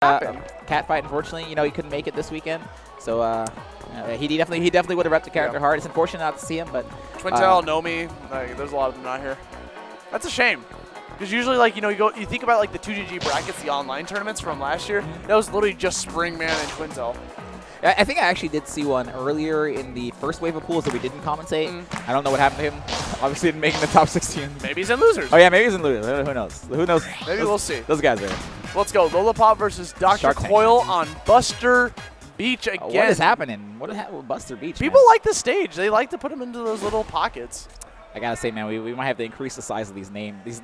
happened? Cat fight, unfortunately, you know, he couldn't make it this weekend. So he definitely would have repped the character hard. It's unfortunate not to see him, but TwinedFive0, Nomi, like, there's a lot of them not here. That's a shame. Because usually, like, you know, you think about like the 2GG brackets, the online tournaments from last year. That was literally just Springman and TwinedFive0. I think I actually did see one earlier in the first wave of pools that we didn't commentate. I don't know what happened to him. Obviously didn't make in the top 16. Maybe he's in losers. Oh yeah, maybe he's in losers. Who knows? Who knows? Maybe we'll see. Those guys are. Let's go. Lola Pop versus Dr. Coyle on Buster Beach again. What is happening? What happened with Buster Beach? People like the stage. They like to put him into those little pockets. I gotta say, man, we might have to increase the size of these name boxes.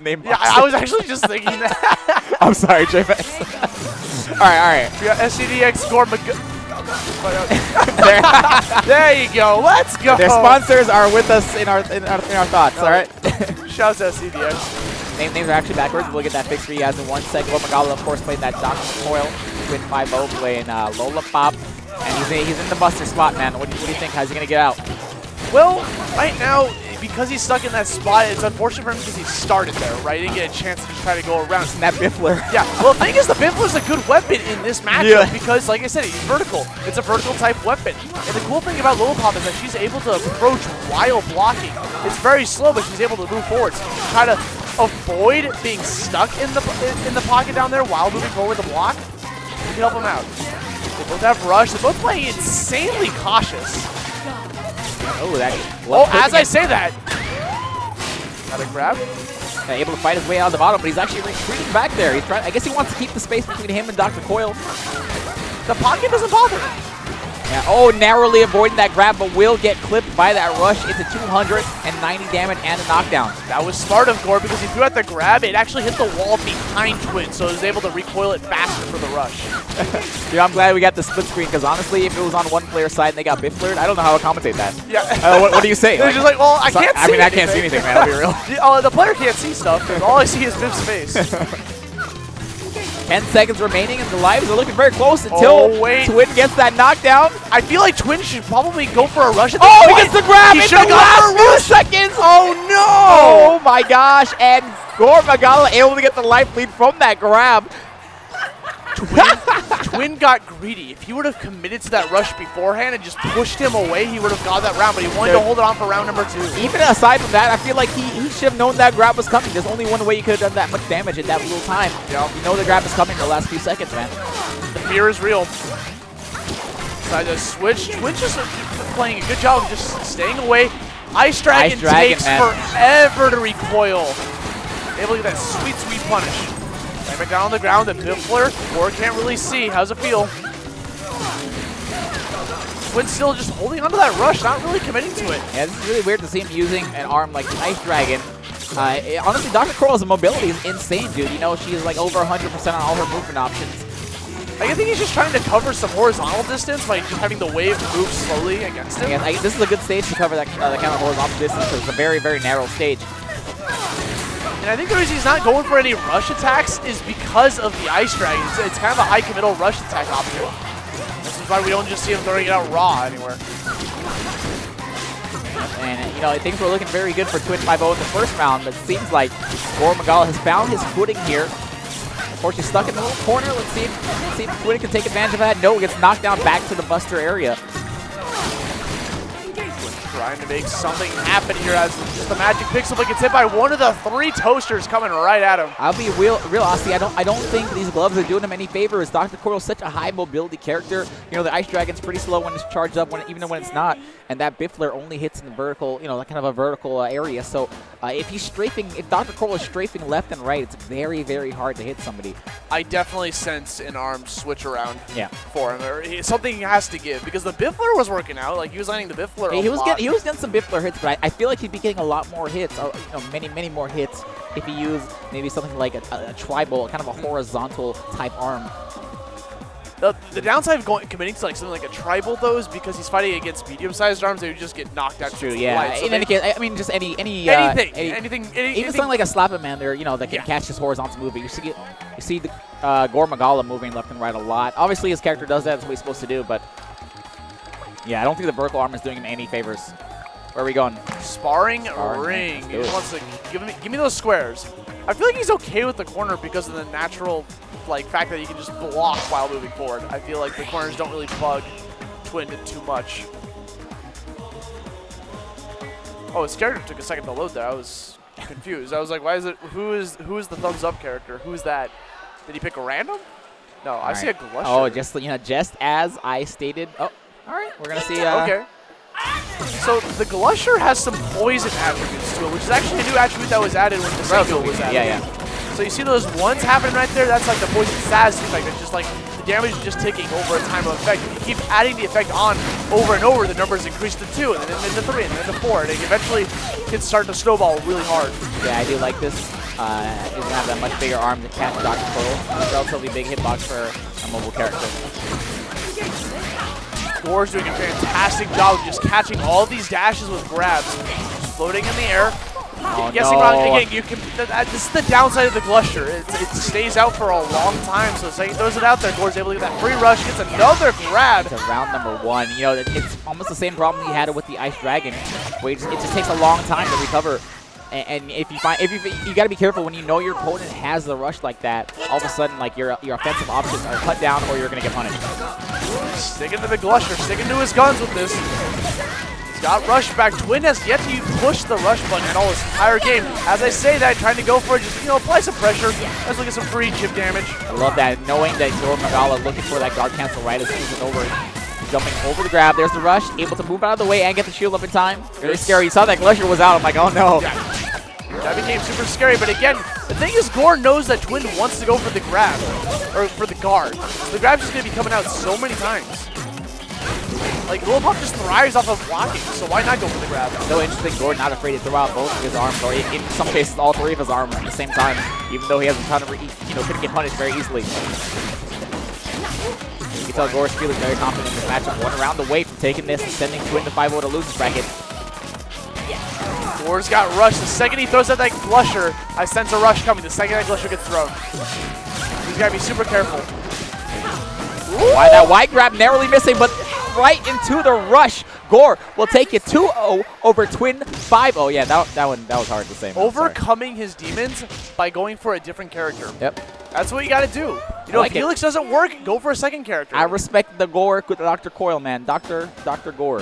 Yeah, I was actually just thinking that. I'm sorry, JFS. all right. We got SCDX Goremagala. There you go. Let's go. Their sponsors are with us in our thoughts. All right. Shouts to SCDX. Names are actually backwards. We'll get that fixed for you guys in 1 sec. Goremagala, of course, playing that Dr. Coyle. TwinedFive0 playing Lola Pop, and he's in the Buster spot, man. What do you think? How's he gonna get out? Well, right now, because he's stuck in that spot, it's unfortunate for him because he started there, right? He didn't get a chance to just try to go around. And that Biffler. Yeah, well, the thing is, the Biffler is a good weapon in this matchup because, like I said, he's vertical. It's a vertical type weapon. And the cool thing about Lola Pop is that she's able to approach while blocking. It's very slow, but she's able to move forwards. Try to avoid being stuck in the pocket down there while moving forward to block. You can help him out. They both have rush. They're both playing insanely cautious. Oh, as I say that. Got a grab. Able to fight his way out of the bottom, but he's actually retreating back there. He's trying. I guess he wants to keep the space between him and Dr. Coyle. The pocket doesn't bother him. Yeah. Oh, narrowly avoiding that grab, but will get clipped by that rush. It's a 290 damage and a knockdown. That was smart of Gore because he threw out the grab. It actually hit the wall behind Twin, so he was able to recoil it faster for the rush. Dude, I'm glad we got the split screen because honestly, if it was on one player's side and they got Bifflered, I don't know how to commentate that. Yeah. What do you say? They're just like, well, I can't see anything. I can't see anything, man. I'll be real. The player can't see stuff. All I see is Biff's face. 10 seconds remaining, and the lives are looking very close until Twin gets that knockdown. I feel like Twin should probably go for a rush at this point. He gets the grab in the last few seconds. Oh, no. Oh, my gosh. And Goremagala able to get the life lead from that grab. Twin got greedy. If he would have committed to that rush beforehand and just pushed him away, he would have got that round, but he wanted to hold it on for round number 2. Even aside from that, I feel like he should have known that grab was coming. There's only one way you could have done that much damage in that little time. You know the grab is coming in the last few seconds, man. The fear is real. Decide to switch. Twin just playing a good job of just staying away. Ice Dragon takes forever to recoil. Able to get that sweet, sweet punish. Right down on the ground, the Biffler, or can't really see. How's it feel? Twin still just holding onto that rush, not really committing to it. Yeah, this is really weird to see him using an arm like the Ice Dragon. Honestly, Dr. Coyle's mobility is insane, dude. You know, she is like over 100% on all her movement options. I think he's just trying to cover some horizontal distance by just having the wave move slowly against him. Yeah, this is a good stage to cover that kind of horizontal distance because it's a very, very narrow stage. And I think the reason he's not going for any rush attacks is because of the Ice Dragon. It's kind of a high committal rush attack option. This is why we don't just see him throwing it out raw anywhere. And, you know, things were looking very good for TwinedFive0 in the first round, but it seems like Goremagala has found his footing here. Unfortunately, stuck in the little corner. Let's see if Twin can take advantage of that. No, gets knocked down back to the Buster area. Trying to make something happen here as just the magic pixel, but gets hit by one of the 3 toasters coming right at him. I'll be real honestly, I don't think these gloves are doing him any favors. Dr. Coyle's such a high mobility character. You know, the Ice Dragon's pretty slow when it's charged up, even when it's not. And that Biffler only hits in the vertical, you know, kind of a vertical area. So if Dr. Coyle is strafing left and right, it's very, very hard to hit somebody. I definitely sense an arm switch around for him. Something has to give because the Biffler was working out. Like, he was landing the Biffler He was getting some Biffler hits, but I feel like he'd be getting a lot more hits, you know, many more hits if he used maybe something like a tribal, kind of a horizontal type arm. The downside of committing to like something like a tribal though is because he's fighting against medium-sized arms, they would just get knocked out. True, yeah. So in any case, I mean, just anything, even something like a Slap-A-Man there, you know, that can catch his horizontal movement. You see the Goremagala moving left and right a lot. Obviously, his character does that. That's what he's supposed to do, but yeah, I don't think the vertical arm is doing him any favors. Where are we going? Sparring ring. He wants to give me those squares. I feel like he's okay with the corner because of the natural fact that he can just block while moving forward. I feel like the corners don't really bug Twin too much. Oh, his character took a second to load there. I was confused. I was like, why is it? Who is the thumbs up character? Who's that? Did he pick a random? No, I see a Glusher. Oh, just as I stated. Oh, all right. We're gonna see. Okay. So the Glusher has some poison attributes to it, which is actually a new attribute that was added when the single was added. Yeah. So you see those ones happening right there? That's like the poison status effect. It's just like the damage is just ticking over a time of effect. If you keep adding the effect on over and over, the numbers increase to 2, and then to 3, and then to 4, and it eventually can start to snowball really hard. Yeah, I do like this. He's gonna have that much bigger arm to catch Dr. Coyle. Relatively big hitbox for a mobile character. Gore's doing a fantastic job of just catching all these dashes with grabs. Just floating in the air. Oh, Guessing wrong again, you can. This is the downside of the Glusher. It stays out for a long time, so the second he throws it out there, Gore's able to get that free rush, gets another grab. It's round number 1. It's almost the same problem he had with the Ice Dragon, where it just takes a long time to recover. And if you got to be careful when you know your opponent has the rush like that. All of a sudden, your offensive options are cut down, or you're gonna get punished. Sticking to the Glusher, sticking to his guns with this. He's got rush back. Twin has yet to push the rush button in all this entire game. As I say that, trying to go for it, just apply some pressure. Let's look at some free chip damage. I love that, knowing that Goremagala looking for that guard cancel right as he's over. Jumping over the grab, there's the rush, able to move out of the way and get the shield up in time. Really scary. You saw that Glusher was out. I'm like, oh no. Yeah. That became super scary, but again, the thing is Gore knows that Twin wants to go for the grab, or for the guard. The grab's just going to be coming out so many times. Lola just thrives off of blocking, so why not go for the grab? So interesting, Gore not afraid to throw out both of his arms, or in some cases all 3 of his arms at the same time, even though he has a ton of, couldn't get punished very easily. You can tell Gore's feeling very confident in this matchup. 1 round away from taking this and sending TwinedFive0 to lose this bracket. Gore's got rush. The second he throws out that Glusher, I sense a rush coming. The second that Glusher gets thrown. He's got to be super careful. Why that wide grab narrowly missing, but right into the rush. Gore will take it 2-0 over TwinedFive0. Yeah, that was hard to say. Overcoming his demons by going for a different character. Yep. That's what you got to do. If Helix doesn't work, go for a second character. I respect the Gore with Dr. Coyle, man. Dr. Gore.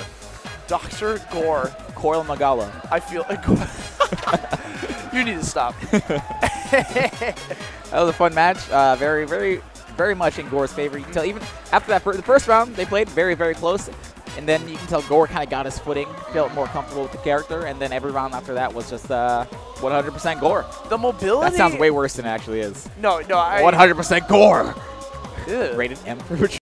Dr. Gore. Goremagala. I feel like you need to stop. That was a fun match. Very, very, very much in Gore's favor. You can tell even after that, the first round, they played very, very close. And then you can tell Gore kind of got his footing, felt more comfortable with the character. And then every round after that was just 100% Gore. The mobility. That sounds way worse than it actually is. No, 100% Gore. Ew. Rated M for